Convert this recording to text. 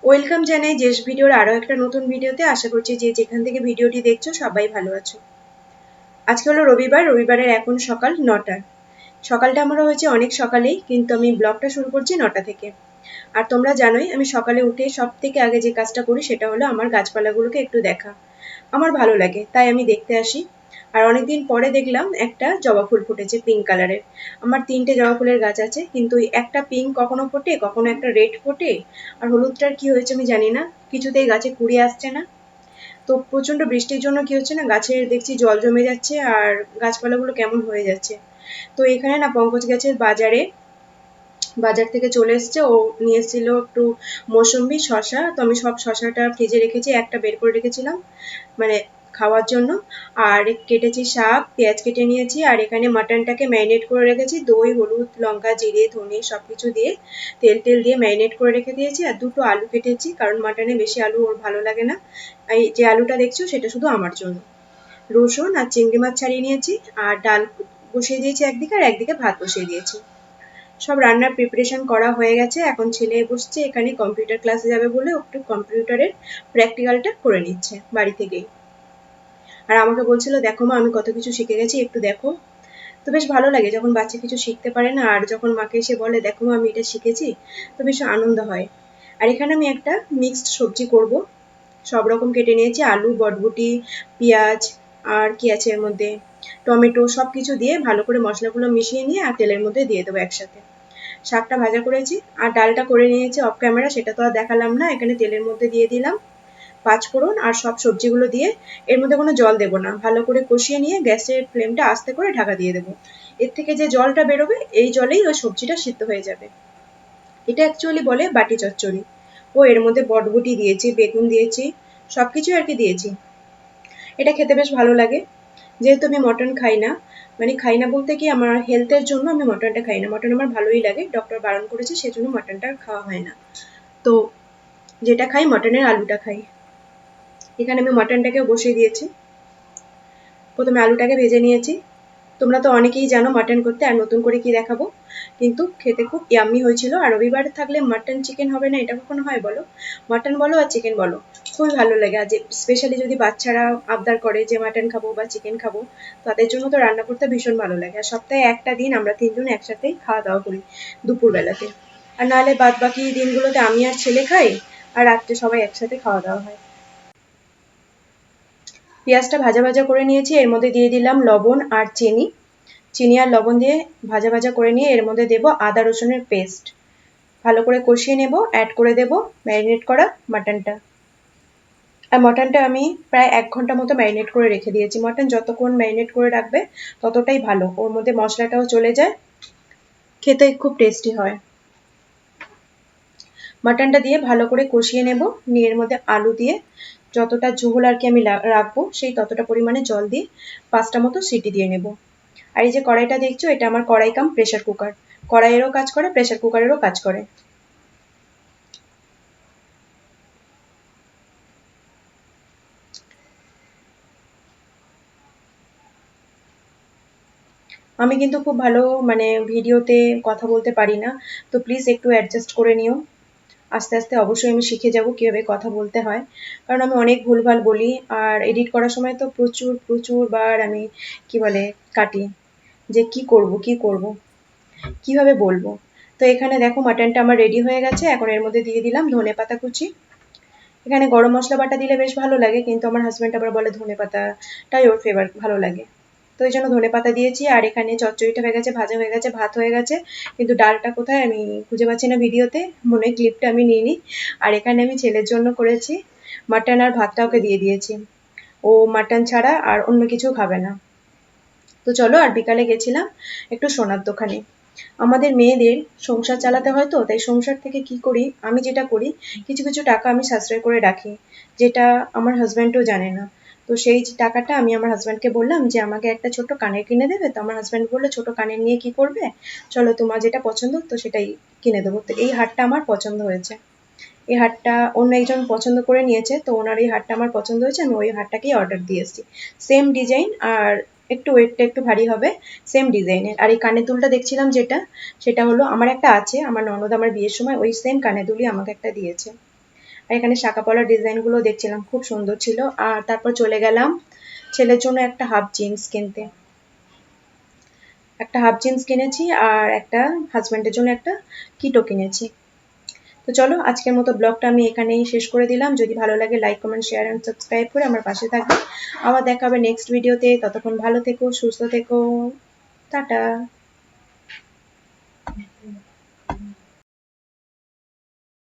Welcome জানাই JS ভিডিওর আরো একটা নতুন ভিডিওতে। আশা করছি যে যেখান থেকে ভিডিওটি দেখছো সবাই ভালো আছো। আজকে হলো রবিবার, রবিবারের এখন সকাল 9টা। সকালটা আমার হয়েছে অনেক সকালেই, কিন্তু আমি ব্লগটা শুরু করছি 9টা থেকে। আর তোমরা জানোই আমি সকালে উঠে সব থেকে আগে যে কাজটা করি সেটা হলো আমার গাছপালাগুলোকে একটু দেখা। আমার ভালো লাগে তাই আমি দেখতে আসি। আর অনেকদিন পরে দেখলাম একটা জবা ফুল ফুটেছে পিঙ্ক কালারের। আমার 3টে জবা ফুলের গাছ আছে, কিন্তু ওই একটা পিঙ্ক কখনো ফোটে, কখনো একটা রেড ফোটে, আর হলুদটার কি হয়েছে আমি জানি না, কিছুতেই গাছে কুড়ি আসছে না। তো প্রচন্ড বৃষ্টির জন্য কি হচ্ছে না, গাছের দেখছি জল জমে যাচ্ছে আর গাছপালাগুলো কেমন হয়ে যাচ্ছে। তো এখানে না পঙ্কজ গাছের বাজার থেকে চলে এসছে, ও নিয়ে এসেছিল একটু মৌসম্বি শশা। তো আমি সব শশাটা ফ্রিজে রেখেছি, একটা বের করে রেখেছিলাম মানে খাওয়ার জন্য। আর কেটেছি শাক, পেঁয়াজ কেটে নিয়েছি, আর এখানে মাটনটাকে ম্যারিনেট করে রেখেছি দই, হলুদ, লঙ্কা, জিরে, ধনে সবকিছু দিয়ে তেল দিয়ে ম্যারিনেট করে রেখে দিয়েছি। আর দুটো আলু কেটেছি, কারণ মাটনে বেশি আলু ওর ভালো লাগে না। এই যে আলুটা দেখছো সেটা শুধু আমার জন্য। রসুন আর চিংড়ি মাছ ছাড়িয়ে নিয়েছি, আর ডাল বসিয়ে দিয়েছি একদিকে, আর একদিকে ভাত বসিয়ে দিয়েছি। সব রান্নার প্রিপারেশন করা হয়ে গেছে। এখন ছেলে বসছে এখানে কম্পিউটার ক্লাসে যাবে বলে, একটু কম্পিউটারের প্র্যাকটিক্যালটা করে নিচ্ছে বাড়ি থেকেই। আর আমাকে বলছিল দেখো মা আমি কত কিছু শিখে গেছি, একটু দেখো। তো বেশ ভালো লাগে যখন বাচ্চা কিছু শিখতে পারে না, আর যখন মাকে এসে বলে দেখো মা আমি এটা শিখেছি, তো বেশ আনন্দ হয়। আর এখানে আমি একটা মিক্সড সবজি করব। সব রকম কেটে নিয়েছি, আলু, বটবুটি, পেঁয়াজ, আর কি আছে এর মধ্যে, টমেটো, সব কিছু দিয়ে ভালো করে মশলাগুলো মিশিয়ে নিয়ে আর তেলের মধ্যে দিয়ে দেবো একসাথে। শাকটা ভাজা করেছি, আর ডালটা করে নিয়েছি অফ ক্যামেরা, সেটা তো আর দেখালাম না। এখানে তেলের মধ্যে দিয়ে দিলাম পাঁচফোড়ন আর সব সবজিগুলো দিয়ে। এর মধ্যে কোনো জল দেবো না, ভালো করে কষিয়ে নিয়ে গ্যাসের ফ্লেমটা আস্তে করে ঢাকা দিয়ে দেবো। এর থেকে যে জলটা বেরোবে এই জলেই ওই সবজিটা সিদ্ধ হয়ে যাবে। এটা অ্যাকচুয়ালি বলে বাটি চচ্চড়ি। ও এর মধ্যে বটবুটি দিয়েছি, বেগুন দিয়েছি, সবকিছু আর কি দিয়েছি। এটা খেতে বেশ ভালো লাগে। যেহেতু আমি মটন খাই না, মানে খাই না বলতে কি আমার হেলথের জন্য আমি মটনটা খাই না। মটন আমার ভালোই লাগে, ডক্টর বারণ করেছে সেজন্য মটনটা খাওয়া হয় না। তো যেটা খাই মটনের আলুটা খাই। এখানে আমি মটনটাকেও বসিয়ে দিয়েছি। প্রথমে আলুটাকে ভেজে নিয়েছি। তোমরা তো অনেকেই জানো মাটন করতে, আর নতুন করে কি দেখাবো। কিন্তু খেতে খুব ইয়াম্মি হয়েছিল। আর রবিবার থাকলে মাটন চিকেন হবে না, এটা কখনো হয় বলো? মাটন বলো আর চিকেন বলো, খুবই ভালো লাগে। আর স্পেশালি যদি বাচ্চারা আবদার করে যে মাটন খাবো বা চিকেন খাবো, তাদের জন্য তো রান্না করতে ভীষণ ভালো লাগে। আর সপ্তাহে একটা দিন আমরা 3জন একসাথেই খাওয়া দাওয়া করি দুপুরবেলাতে। আর নাহলে বাদ বাকি দিনগুলোতে আমি আর ছেলে খাই, আর রাত্রে সবাই একসাথে খাওয়া দাওয়া হয়। পেঁয়াজটা ভাজা ভাজা করে নিয়েছি, এর মধ্যে দিয়ে দিলাম লবণ আর চিনি। চিনি আর লবণ দিয়ে ভাজা ভাজা করে নিয়ে এর মধ্যে দেবো আদা রসুনের পেস্ট। ভালো করে কষিয়ে নেব, অ্যাড করে দেবো ম্যারিনেট করা মাটনটা। আর মটনটা আমি প্রায় 1 ঘন্টা মতো ম্যারিনেট করে রেখে দিয়েছি। মটন যতক্ষণ ম্যারিনেট করে রাখবে ততটাই ভালো, ওর মধ্যে মশলাটাও চলে যায়, খেতে খুব টেস্টি হয়। মাটনটা দিয়ে ভালো করে কষিয়ে নেব, নিয়ে এর মধ্যে আলু দিয়ে যতটা ঝোল আর কি আমি রাখবো সেই ততটা পরিমাণে জল দিয়ে 5টা মতো সিটি দিয়ে নেব। আর এই যে কড়াইটা দেখছো, এটা আমার কড়াই কাম প্রেসার কুকার। কড়াইয়েরও কাজ করে, প্রেসার কুকারেরও কাজ করে। আমি কিন্তু খুব ভালো মানে ভিডিওতে কথা বলতে পারি না, তো প্লিজ একটু অ্যাডজাস্ট করে নিও। আস্তে আস্তে অবশ্যই আমি শিখে যাব কিভাবে কথা বলতে হয়, কারণ আমি অনেক ভুলভাল বলি। আর এডিট করার সময় তো প্রচুর প্রচুর বার আমি কি বলে কাটি, যে কি করব, কিভাবে বলবো। তো এখানে দেখো মাটনটা আমার রেডি হয়ে গেছে। এখন এর মধ্যে দিয়ে দিলাম ধনেপাতা কুচি। এখানে গরম মশলা বাটা দিলে বেশ ভালো লাগে, কিন্তু আমার হাজব্যান্ড আবার বলে ধনেপাতাটাই ওর ভালো লাগে। তো এই জন্য ধনেপাতা দিয়েছি। আর এখানে চচ্চড়িটা হয়ে গেছে, ভাজা হয়ে গেছে, ভাত হয়ে গেছে, কিন্তু ডালটা কোথায় আমি খুঁজে পাচ্ছি না ভিডিওতে, মনে হয় ক্লিপটা আমি নিইনি। আর এখানে আমি ছেলের জন্য করেছি মাটন, আর ভাতটা ওকে দিয়ে দিয়েছি। ও মাটন ছাড়া আর অন্য কিছু খাবে না। তো চলো, আর বিকালে গেছিলাম একটু সোনার দোকানে। আমাদের মেয়েদের সংসার চালাতে হয়, তো তাই সংসার থেকে কি করি, আমি যেটা করি কিছু কিছু টাকা আমি সাশ্রয় করে রাখি, যেটা আমার হাজব্যান্ডও জানে না। তো সেই টাকাটা আমি আমার হাজব্যান্ডকে বললাম যে আমাকে একটা ছোট কানের কিনে দেবে। তো আমার হাজব্যান্ড বললো ছোট কানের নিয়ে কি করবে, চলো তোমার যেটা পছন্দ তো সেটাই কিনে দেবো। তো এই হারটা আমার পছন্দ হয়েছে। এই হারটা অন্য একজন পছন্দ করে নিয়েছে, তো ওনার এই হারটা আমার পছন্দ হয়েছে, আমি ওই হারটাকেই অর্ডার দিয়ে এসেছি। সেম ডিজাইন, আর একটু ওয়েটটা একটু ভারী হবে, সেম ডিজাইনের। আর এই কানের দুলটা দেখছিলাম যেটা, সেটা হলো আমার একটা আছে, আমার ননদ আমার বিয়ের সময় ওই সেম কানের দুলই আমাকে একটা দিয়েছে। আর এখানে শাঁকা পলার ডিজাইনগুলো দেখছিলাম, খুব সুন্দর ছিল। আর তারপর চলে গেলাম ছেলের জন্য একটা হাফ জিন্স কিনতে। একটা হাফ জিন্স কিনেছি আর একটা হাজব্যান্ডের জন্য একটা কিটো কিনেছি। তো চলো আজকের মতো ব্লগটা আমি এখানেই শেষ করে দিলাম। যদি ভালো লাগে like comment share and subscribe করে আমার পাশে থাকবে। আবার দেখা হবে নেক্সট ভিডিওতে। ততক্ষণ ভালো থেকো, সুস্থ থেকো, টাটা।